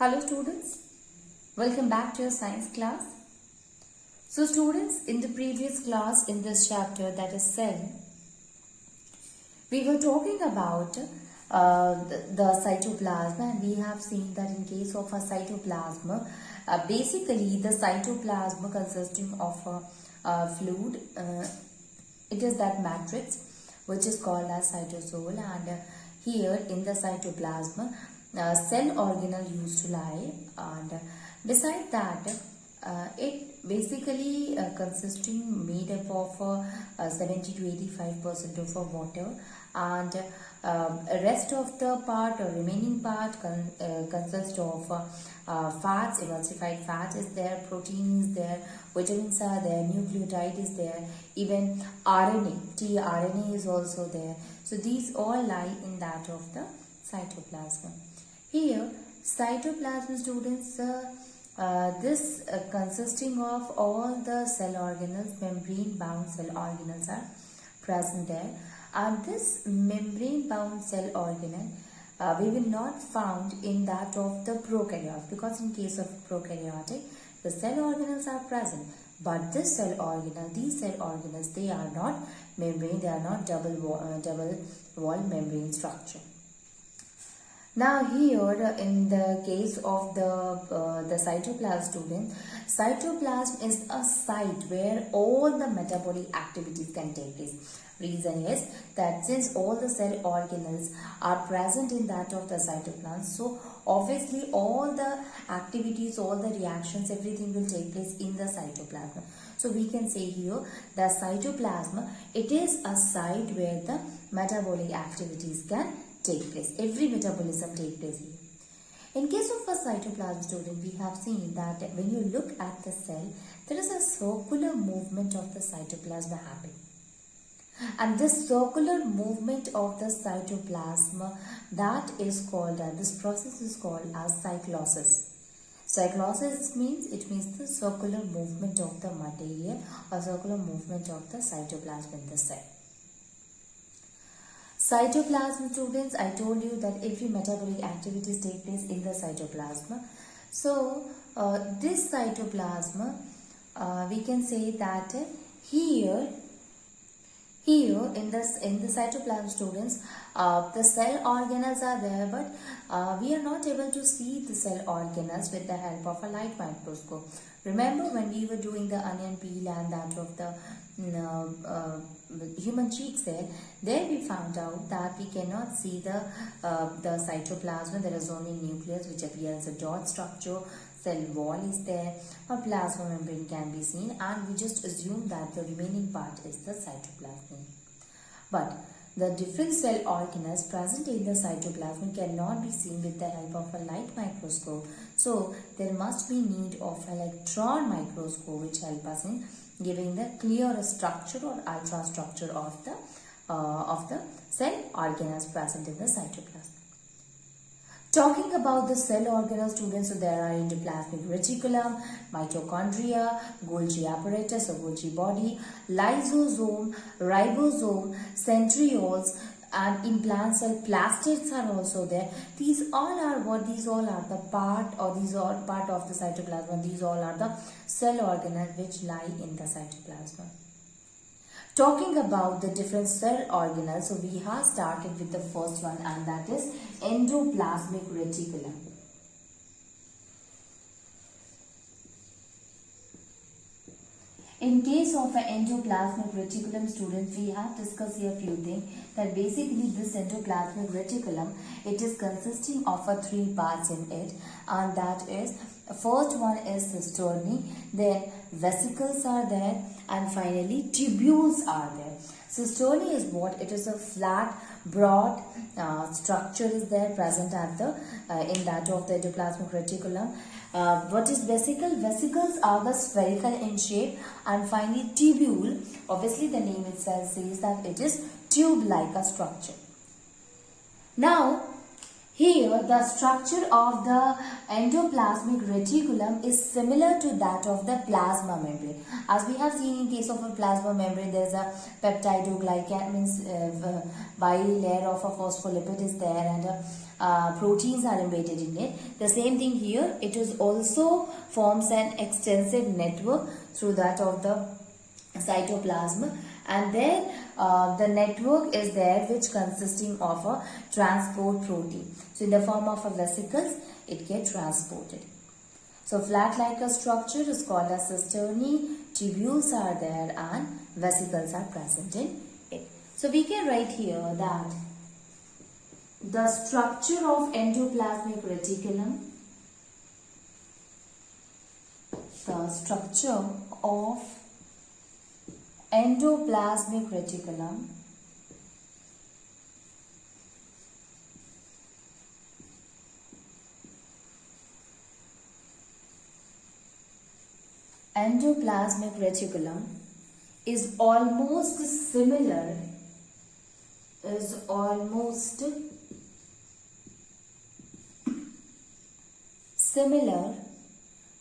Hello students, welcome back to your science class. So students, in the previous class in this chapter, that is cell, we were talking about the cytoplasm, and we have seen that in case of a cytoplasm, basically the cytoplasm consisting of a fluid, it is that matrix which is called as cytosol, and here in the cytoplasm cell organelle used to lie, and beside that it basically consisting made up of 70 to 85% of water, and rest of the part or remaining part consists of fats, emulsified fat is there, protein is there, vitamins are there, nucleotide is there, even RNA, tRNA is also there. So these all lie in that of the cytoplasm. Here cytoplasm students, this consisting of all the cell organelles, membrane bound cell organelles are present there, and this membrane bound cell organelle we will not found in that of the prokaryote, because in case of prokaryotic the cell organelles are present, but this cell organelle, these cell organelles, they are not membrane, they are not double wall membrane structure. Now here in the case of the cytoplasm student, cytoplasm is a site where all the metabolic activities can take place. Reason is that since all the cell organelles are present in that of the cytoplasm, so obviously all the activities, all the reactions, everything will take place in the cytoplasm. So we can say here that cytoplasm, it is a site where the metabolic activities can take place. Every metabolism take place here. In case of a cytoplasm student, we have seen that when you look at the cell, there is a circular movement of the cytoplasm happening. And this circular movement of the cytoplasm, that is called, this process is called as cyclosis. Cyclosis means, it means the circular movement of the material or circular movement of the cytoplasm in the cell. Cytoplasm students, I told you that every metabolic activities take place in the cytoplasm. So this cytoplasm, we can say that here in the cytoplasm students, the cell organelles are there, but we are not able to see the cell organelles with the help of a light microscope. Remember when we were doing the onion peel and that of the human cheek cell, there we found out that we cannot see the cytoplasm. There is only nucleus which appears as a dot structure, cell wall is there, a plasma membrane can be seen, and we just assume that the remaining part is the cytoplasm. But the different cell organelles present in the cytoplasm cannot be seen with the help of a light microscope. So there must be need of electron microscope which help us in giving the clear structure or ultra structure of the cell organelles present in the cytoplasm. Talking about the cell organelles students, so there are endoplasmic reticulum, mitochondria, Golgi apparatus or Golgi body, lysosome, ribosome, centrioles, and implant cell plastids are also there. These all are what? These all are the part, or these are part of the cytoplasm. These all are the cell organelles which lie in the cytoplasm. Talking about the different cell organelles, so we have started with the first one, and that is endoplasmic reticulum. In case of an endoplasmic reticulum students, we have discussed here a few things, that basically this endoplasmic reticulum, it is consisting of three parts in it, and that is, first one is cisternae, then vesicles are there, and finally tubules are there. Cisternae is what? It is a flat, broad structure is there present at the in that of the endoplasmic reticulum. What is vesicle? Vesicles are the spherical in shape, and finally tubule. Obviously, the name itself says that it is tube-like a structure. Now, Here, the structure of the endoplasmic reticulum is similar to that of the plasma membrane. As we have seen in case of a plasma membrane, there is a peptidoglycan, means bilayer of a phospholipid is there, and proteins are embedded in it. The same thing here, it is also forms an extensive network through that of the cytoplasm, and then the network is there which consisting of a transport protein. So in the form of a vesicles, it gets transported. So flat like a structure is called as cisternae, tubules are there and vesicles are present in it. So we can write here that the structure of endoplasmic reticulum, the structure of endoplasmic reticulum is almost similar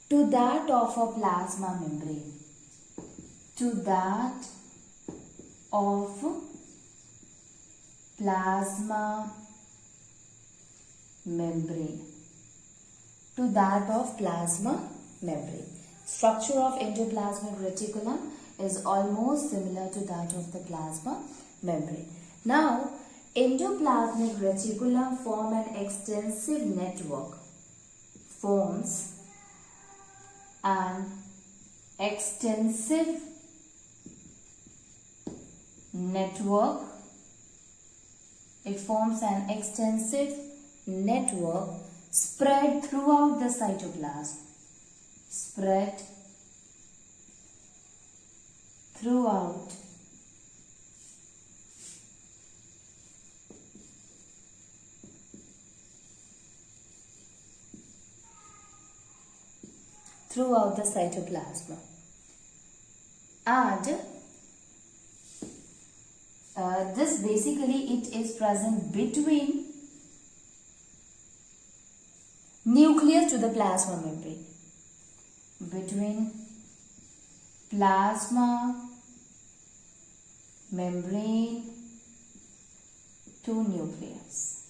to that of a plasma membrane. To that of plasma membrane. To that of plasma membrane. Structure of endoplasmic reticulum is almost similar to that of the plasma membrane. Now, endoplasmic reticulum form an extensive network. Forms an extensive network. It forms an extensive network spread throughout the cytoplasm. Spread throughout the cytoplasm. And this basically it is present between nucleus to the plasma membrane. Between plasma membrane to nucleus.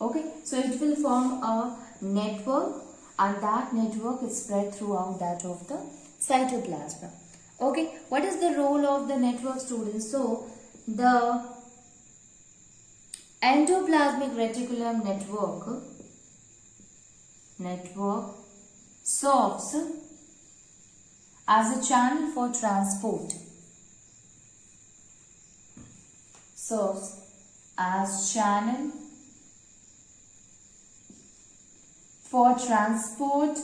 Okay, so it will form a network, and that network is spread throughout that of the cytoplasm. Okay, what is the role of the network, students? So, the endoplasmic reticulum network serves as a channel for transport. Serves as channel for transport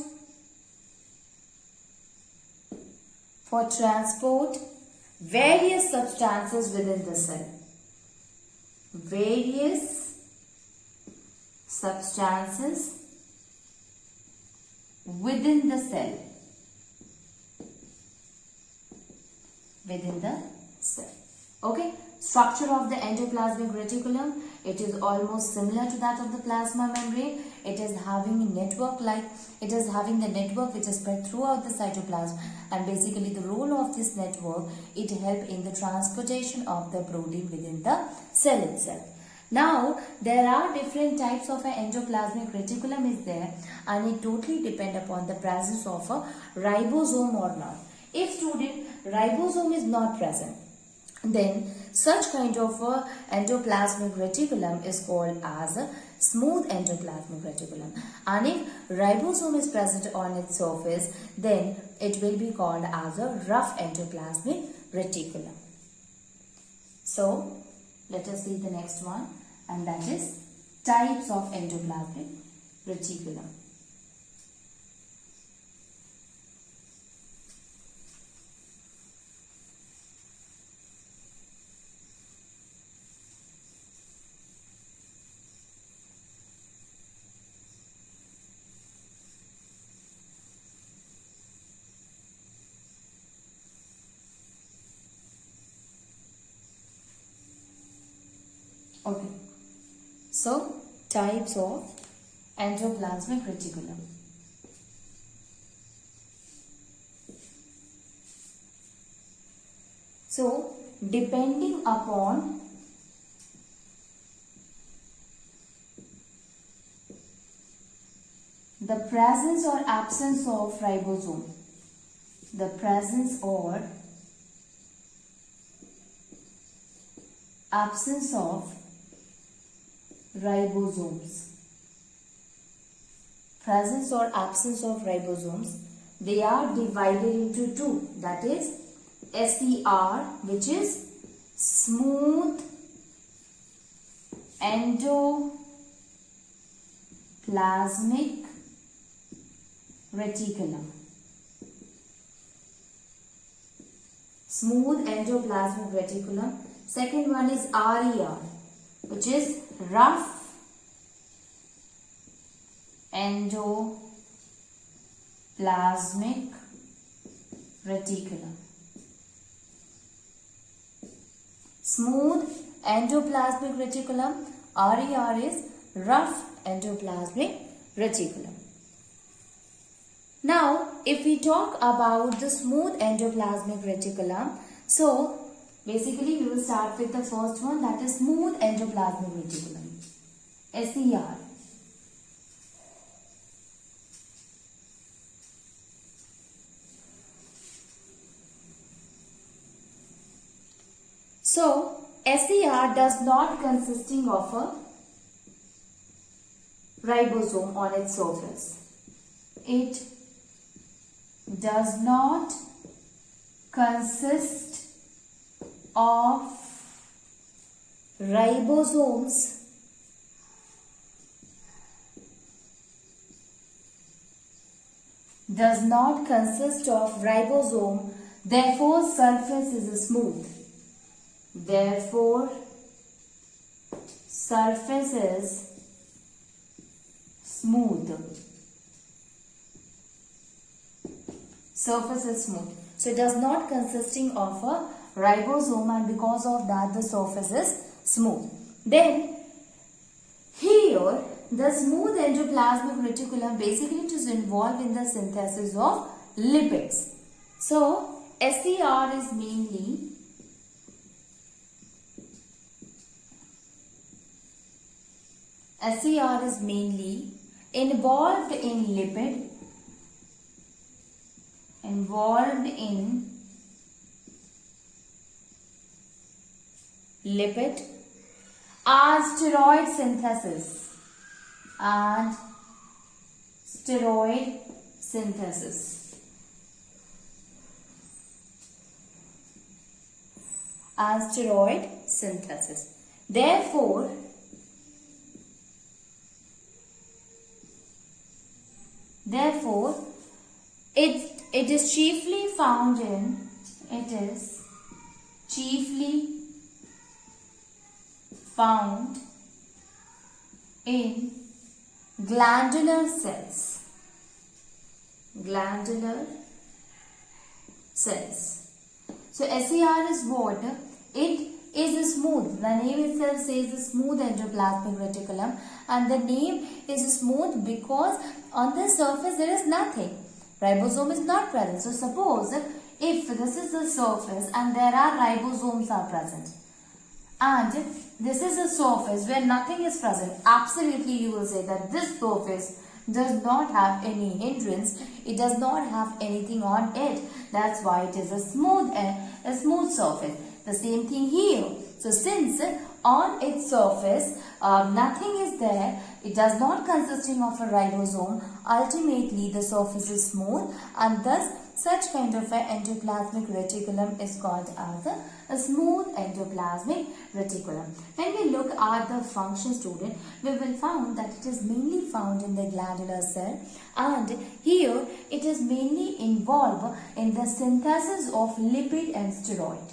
various substances within the cell. Various substances within the cell. Okay, structure of the endoplasmic reticulum, it is almost similar to that of the plasma membrane. It is having the network which is spread throughout the cytoplasm, and basically the role of this network, it helps in the transportation of the protein within the cell itself. Now, there are different types of an endoplasmic reticulum is there, and it totally depends upon the presence of a ribosome or not. If student ribosome is not present, then such kind of a endoplasmic reticulum is called as a smooth endoplasmic reticulum, and if ribosome is present on its surface, then it will be called as a rough endoplasmic reticulum. So let us see the next one, and that is types of endoplasmic reticulum. Okay, so types of endoplasmic reticulum. So, depending upon the presence or absence of ribosome, the presence or absence of ribosomes, presence or absence of ribosomes, they are divided into two, that is SER, which is smooth endoplasmic reticulum. Smooth endoplasmic reticulum. Second one is RER, which is rough endoplasmic reticulum. Smooth endoplasmic reticulum, RER is rough endoplasmic reticulum. Now, if we talk about the smooth endoplasmic reticulum, so basically we will start with the first one, that is smooth endoplasmic reticulum, SER. So, SER does not consisting of a ribosome on its surface. It does not consist of ribosomes therefore surface is smooth. Therefore, surface is smooth. Surface is smooth. So, it does not consisting of a ribosome, and because of that the surface is smooth. Then, here the smooth endoplasmic reticulum basically it is involved in the synthesis of lipids. So, SER is mainly involved in lipid and steroid synthesis Therefore, it is chiefly found in glandular cells. So SER is what? It is smooth. The name itself says smooth endoplasmic reticulum, and the name is smooth because on the surface there is nothing. Ribosome is not present. So suppose if this is the surface and there are ribosomes are present, and this is a surface where nothing is present, absolutely you will say that this surface does not have any hindrance, it does not have anything on it. That's why it is a smooth surface. The same thing here. So since on its surface nothing is there, it does not consisting of a ribosome, ultimately the surface is smooth, and thus such kind of an endoplasmic reticulum is called as a smooth endoplasmic reticulum. When we look at the function, student, we will find that it is mainly found in the glandular cell, and here it is mainly involved in the synthesis of lipid and steroid.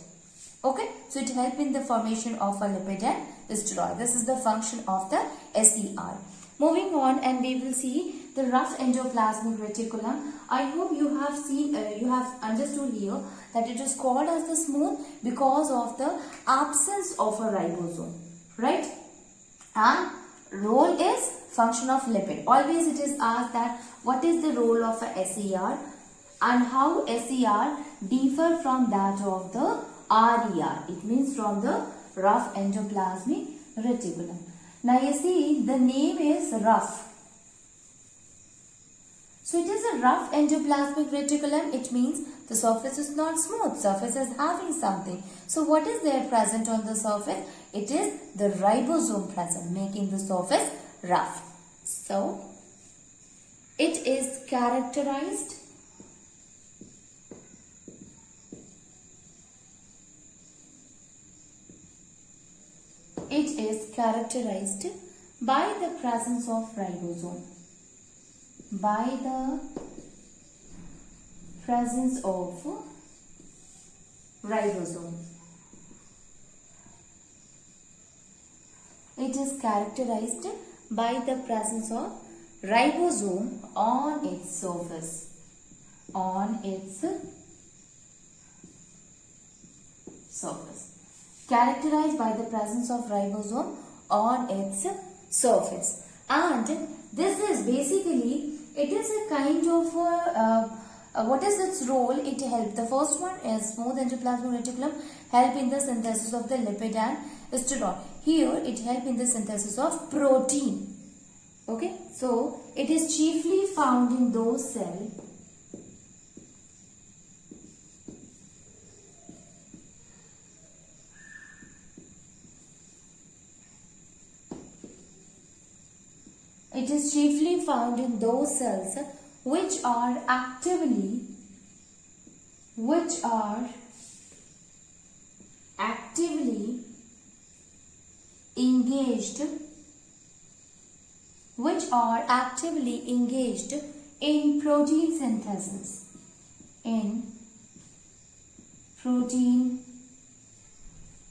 Okay, so it helps in the formation of a lipid and steroid. This is the function of the SER. Moving on, and we will see the rough endoplasmic reticulum. I hope you have seen, you have understood here that it is called as the smooth because of the absence of a ribosome, right? And role is function of lipid. Always it is asked that what is the role of a SER and how SER differ from that of the RER. It means from the rough endoplasmic reticulum. Now you see the name is rough. So it is a rough endoplasmic reticulum. It means the surface is not smooth. Surface is having something. So what is there present on the surface? It is the ribosome present, making the surface rough. So it is characterized by the presence of ribosome. By the presence of ribosome. It is characterized by the presence of ribosome on its surface. Characterized by the presence of ribosome on its surface. And this is basically, it is a kind of what is its role? It helps. The first one is smooth endoplasmic reticulum help in the synthesis of the lipid and sterol. Here it helps in the synthesis of protein. Okay, so it is chiefly found in those cells which are actively engaged in protein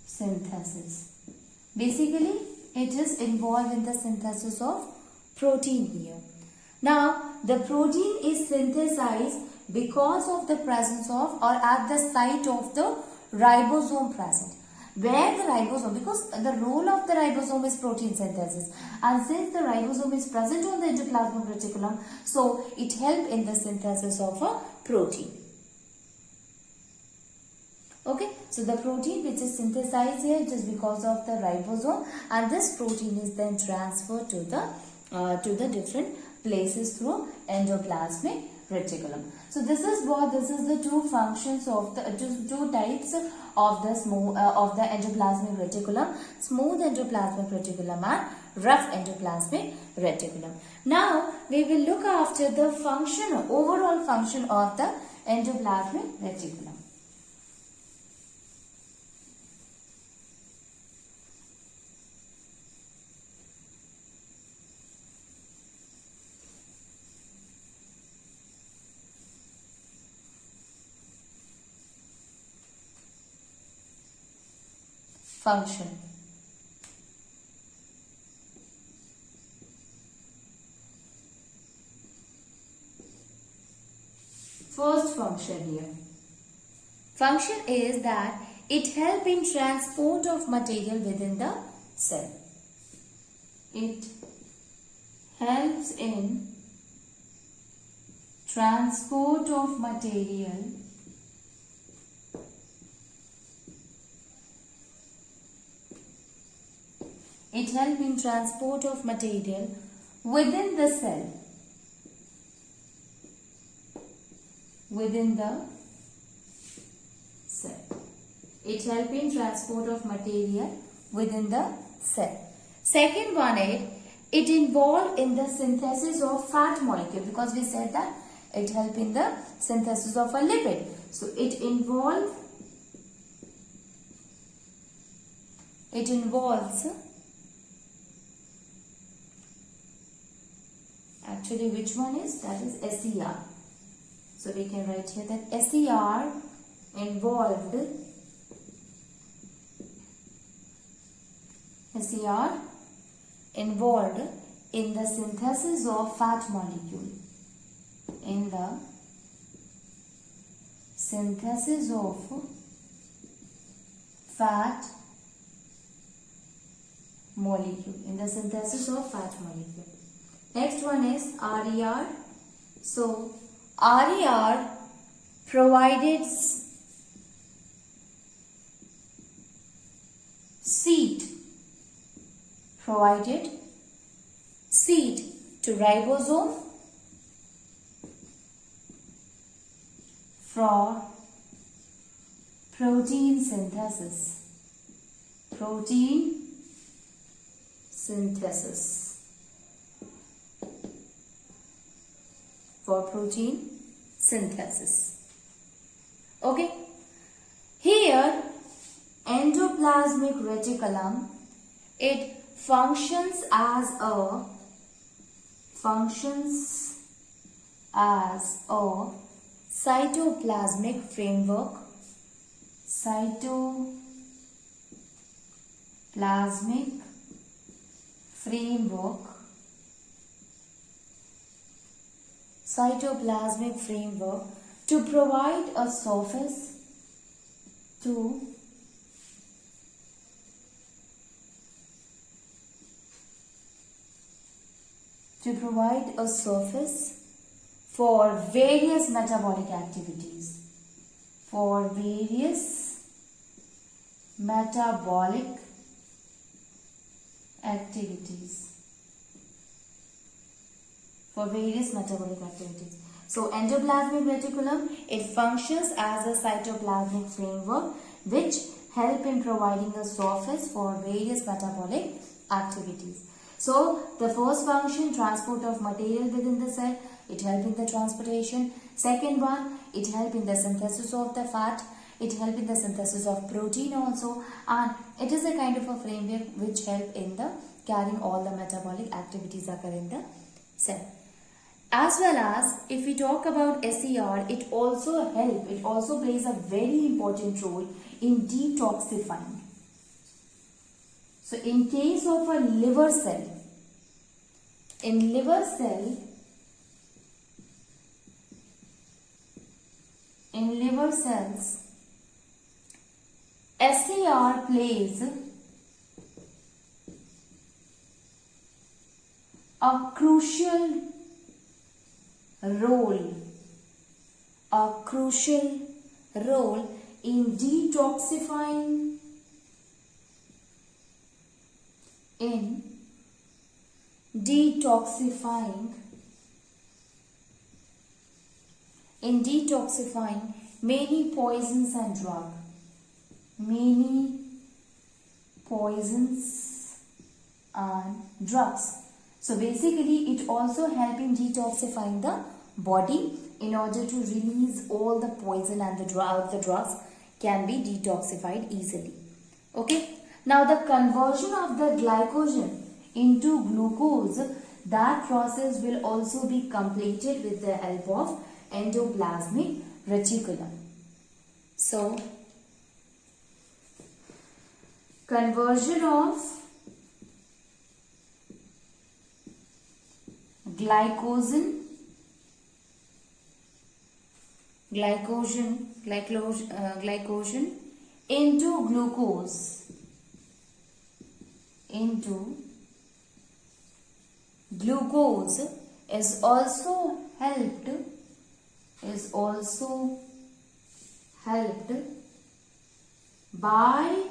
synthesis. Basically, it is involved in the synthesis of protein here. Now, the protein is synthesized because of the presence of or at the site of the ribosome present. Where the ribosome, because the role of the ribosome is protein synthesis, and since the ribosome is present on the endoplasmic reticulum, so it helps in the synthesis of a protein. Okay, so the protein which is synthesized here, it is because of the ribosome, and this protein is then transferred to the different places through endoplasmic reticulum. So this is the two functions of the two types of the endoplasmic reticulum: smooth endoplasmic reticulum and rough endoplasmic reticulum. Now we will look after the overall function of the endoplasmic reticulum. Function. First function here. Function is that it helps in transport of material within the cell. It helps in transport of material within the cell. It helps in transport of material within the cell. Second one is, it involved in the synthesis of fat molecule, because we said that it helps in the synthesis of a lipid. So it involves actually, which one is? That is SER. So we can write here that SER involved in the synthesis of fat molecule. molecule, in the synthesis of fat molecule. Next one is RER. So RER provided seed to ribosome for protein synthesis. For protein synthesis. Okay. Here, endoplasmic reticulum, it functions as a cytoplasmic framework. Cytoplasmic framework to provide a surface for various metabolic activities. So endoplasmic reticulum, it functions as a cytoplasmic framework which help in providing a surface for various metabolic activities. So the first function, transport of material within the cell, it helps in the transportation. Second one, it helps in the synthesis of the fat. It helps in the synthesis of protein also, and it is a kind of a framework which help in the carrying all the metabolic activities occur in the cell. As well as if we talk about SER, it also plays a very important role in detoxifying. So in case of a liver cell, SER plays a crucial role in detoxifying many poisons and drugs. So basically it also helps in detoxifying the body in order to release all the poison, and the drugs can be detoxified easily. Okay. Now the conversion of the glycogen into glucose, that process will also be completed with the help of endoplasmic reticulum. So conversion of glycogen into glucose is also helped by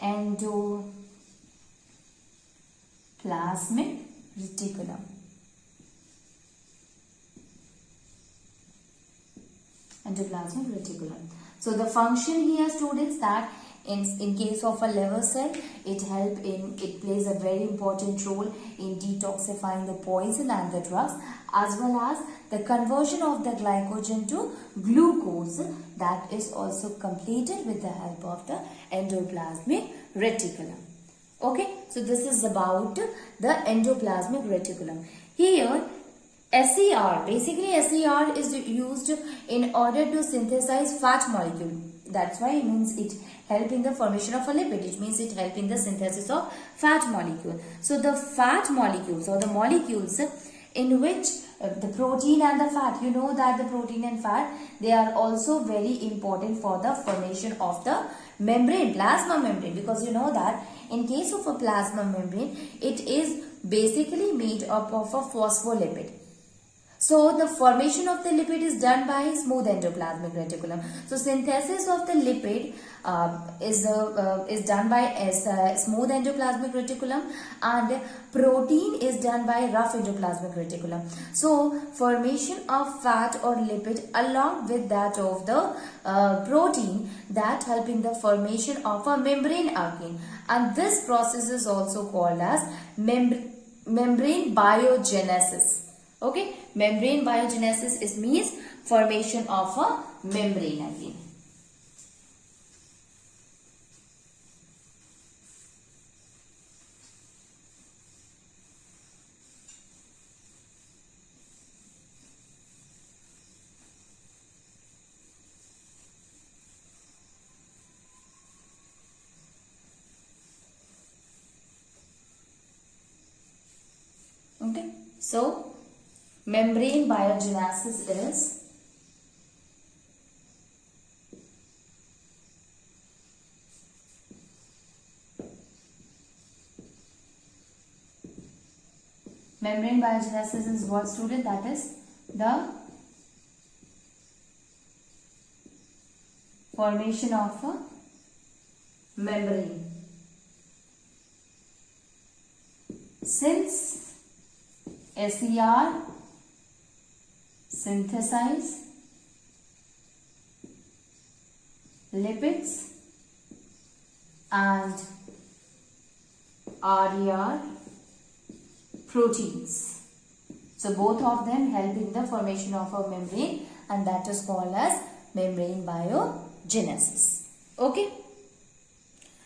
endoplasmic reticulum. So the function here, students, that in case of a liver cell, it plays a very important role in detoxifying the poison and the drugs, as well as the conversion of the glycogen to glucose, that is also completed with the help of the endoplasmic reticulum. Okay, so this is about the endoplasmic reticulum. Here SER, basically SER is used in order to synthesize fat molecule. That's why it means it help in the formation of a lipid. It means it help in the synthesis of fat molecule. So the fat molecules, or the molecules in which the protein and the fat, you know that the protein and fat, they are also very important for the formation of the membrane, plasma membrane, because you know that in case of a plasma membrane, it is basically made up of a phospholipid. So the formation of the lipid is done by smooth endoplasmic reticulum. So synthesis of the lipid is done by smooth endoplasmic reticulum, and protein is done by rough endoplasmic reticulum. So formation of fat or lipid along with that of the protein, that help in the formation of a membrane arching, and this process is also called as membrane biogenesis. Okay, membrane biogenesis is means formation of a membrane again. Okay, so membrane biogenesis is what, student? That is the formation of a membrane. Since SER synthesize lipids and RER proteins. So both of them help in the formation of a membrane, and that is called as membrane biogenesis. Okay.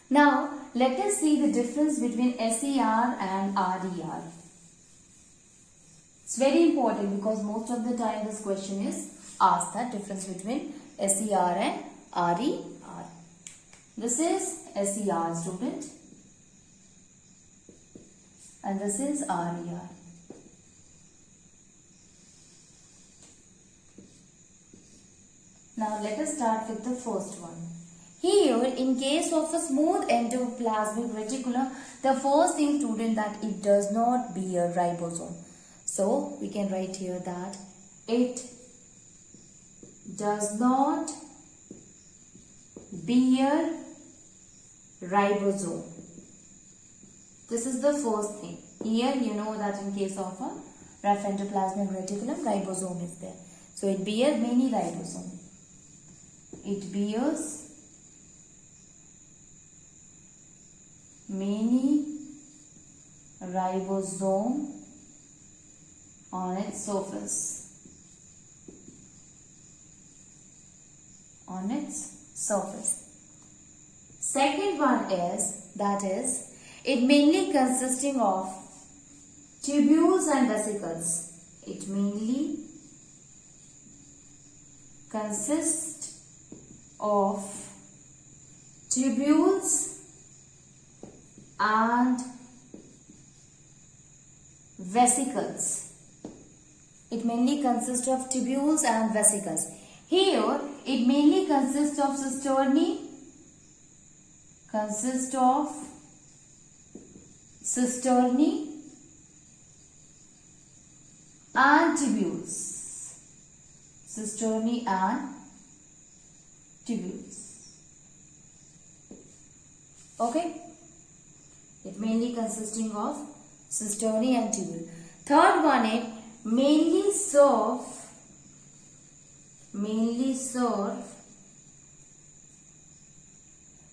Now let us see the difference between SER and RER. It's very important because most of the time this question is asked, that difference between SER and RER. This is SER, student, and this is RER. Now let us start with the first one. Here, in case of a smooth endoplasmic reticulum, the first thing, student, that it does not bear ribosome. So we can write here that it does not bear ribosome. This is the first thing. Here you know that in case of a rough endoplasmic reticulum, ribosome is there. So it bears many ribosomes. It bears many ribosome on its surface. Second one is, that is, it mainly consisting of tubules and vesicles. It mainly consists of tubules and vesicles. It mainly consists of tubules and vesicles. Here, it mainly consists of cisternae, and tubules. Cisternae and tubules. Okay? It mainly consisting of cisternae and tubule. Third one, it mainly serve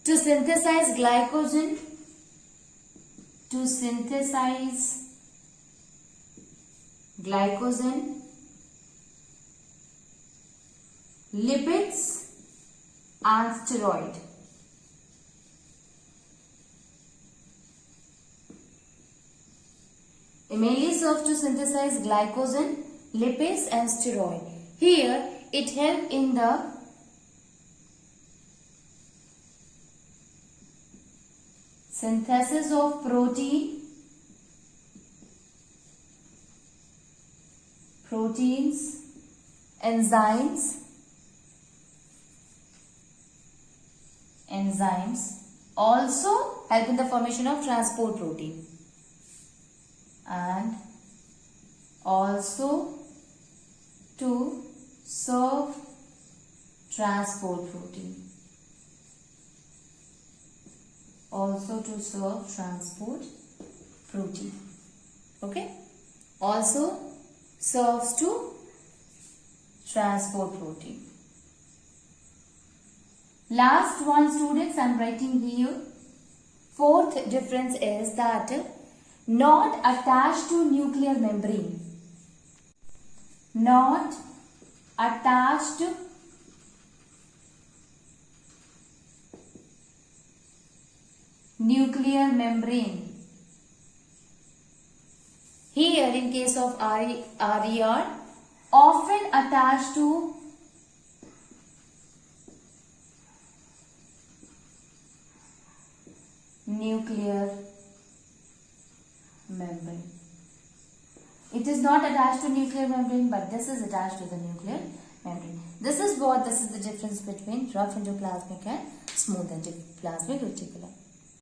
to synthesize glycogen, lipids and steroid. It mainly serves to synthesize glycogen, lipids and steroid. Here it helps in the synthesis of proteins, enzymes, also help in the formation of transport protein and also to serve transport protein. Also to serve transport protein. Okay. Also serves to transport protein. Last one, students, I am writing here. Fourth difference is that not attached to nuclear membrane. Not attached nuclear membrane. Here in case of RER, often attached to nuclear membrane. It is not attached to nuclear membrane, but this is attached to the nuclear membrane. This is the difference between rough endoplasmic and smooth endoplasmic reticulum.